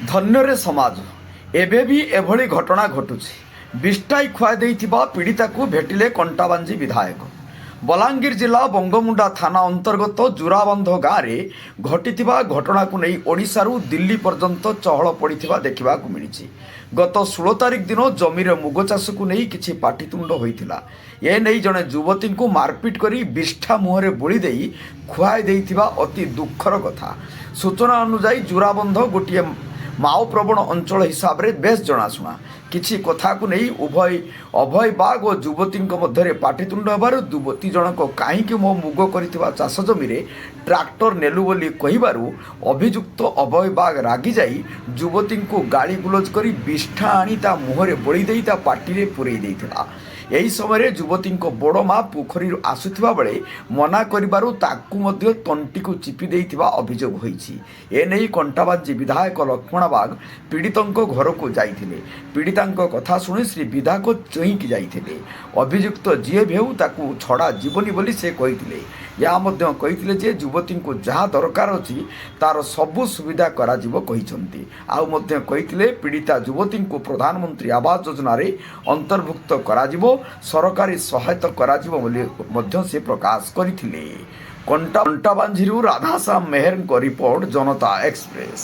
ଧନ୍ୟରେ ସମାଜ ଏବେ ବି ଏଭଳି ଘଟଣା ଘଟୁଛି। ବିଷ୍ଟାଇ ଖୁଆଇ ଦେଇଥିବା ପୀଡ଼ିତାକୁ ଭେଟିଲେ କଣ୍ଟାବାଞ୍ଜି ବିଧାୟକ। ବଲାଙ୍ଗୀର ଜିଲ୍ଲା ବଙ୍ଗମୁଣ୍ଡା ଥାନା ଅନ୍ତର୍ଗତ ଜୁରାବନ୍ଧ ଗାଁରେ ଘଟିଥିବା ଘଟଣାକୁ ନେଇ ଓଡ଼ିଶାରୁ ଦିଲ୍ଲୀ ପର୍ଯ୍ୟନ୍ତ ଚହଳ ପଡ଼ିଥିବା ଦେଖିବାକୁ ମିଳିଛି। ଗତ 16 ତାରିଖ ଦିନ ଜମିରେ ମୁଗ ଚାଷକୁ ନେଇ କିଛି ପାଟିତୁଣ୍ଡ ହୋଇଥିଲା। ଏନେଇ ଜଣେ ଯୁବତୀଙ୍କୁ ମାରପିଟ କରି ବିଷ୍ଠା ମୁହଁରେ ବୋଳି ଦେଇ ଖୁଆଇ ଦେଇଥିବା ଅତି ଦୁଃଖର କଥା। ସୂଚନା ଅନୁଯାୟୀ ଜୁରାବନ୍ଧ ଗୋଟିଏ ମାଓ ପ୍ରବଣ ଅଞ୍ଚଳ ହିସାବରେ ବେଶ ଜଣାଶୁଣା। କିଛି କଥାକୁ ନେଇ ଅଭୟ ବାଗ ଓ ଯୁବତୀଙ୍କ ମଧ୍ୟରେ ପାଟିତୁଣ୍ଡ ହେବାରୁ ଯୁବତୀ ଜଣକ କାହିଁକି ମୋ ମୁଗ କରିଥିବା ଚାଷ ଜମିରେ ଟ୍ରାକ୍ଟର ନେଲୁ ବୋଲି କହିବାରୁ ଅଭିଯୁକ୍ତ ଅଭୟ ବାଗ ରାଗିଯାଇ ଯୁବତୀଙ୍କୁ ଗାଳି ଗୁଲଜ କରି ବିଷ୍ଠା ଆଣି ତା ମୁହଁରେ ବୋଳି ଦେଇ ତା ପାଟିରେ ପୂରେଇ ଦେଇଥିଲା। ଏହି ସମୟରେ ଯୁବତୀଙ୍କ ବଡ଼ ମା ପୋଖରୀରୁ ଆସୁଥିବା ବେଳେ ମନା କରିବାରୁ ତାକୁ ମଧ୍ୟ ତଣ୍ଟିକୁ ଚିପି ଦେଇଥିବା ଅଭିଯୋଗ ହୋଇଛି। ଏନେଇ କଣ୍ଟାବାଞ୍ଜି ବିଧାୟକ ଲକ୍ଷ୍ମଣ ବାଗ ପୀଡ଼ିତଙ୍କ ଘରକୁ ଯାଇଥିଲେ। ପୀଡ଼ିତାଙ୍କ କଥା ଶୁଣି ଶ୍ରୀ ବିଧାୟକ ଚୁଇଁକି ଯାଇଥିଲେ। ଅଭିଯୁକ୍ତ ଯିଏ ବି ହେଉ ତାକୁ ଛଡ଼ା ଯିବନି ବୋଲି ସେ କହିଥିଲେ। ଏହା ମଧ୍ୟ କହିଥିଲେ ଯେ ଯୁବତୀଙ୍କୁ ଯାହା ଦରକାର ଅଛି ତାର ସବୁ ସୁବିଧା କରାଯିବ କହିଛନ୍ତି। ଆଉ ମଧ୍ୟ କହିଥିଲେ ପୀଡ଼ିତା ଯୁବତୀଙ୍କୁ ପ୍ରଧାନମନ୍ତ୍ରୀ ଆବାସ ଯୋଜନାରେ ଅନ୍ତର୍ଭୁକ୍ତ କରାଯିବ, ସରକାରୀ ସହାୟତା କରାଯିବ ବୋଲି ମଧ୍ୟ ସେ ପ୍ରକାଶ କରିଥିଲେ। କଣ୍ଟାବାଞ୍ଜିରୁ ରାଧାଶ୍ୟାମ ମେହେରଙ୍କ ରିପୋର୍ଟ, ଜନତା ଏକ୍ସପ୍ରେସ।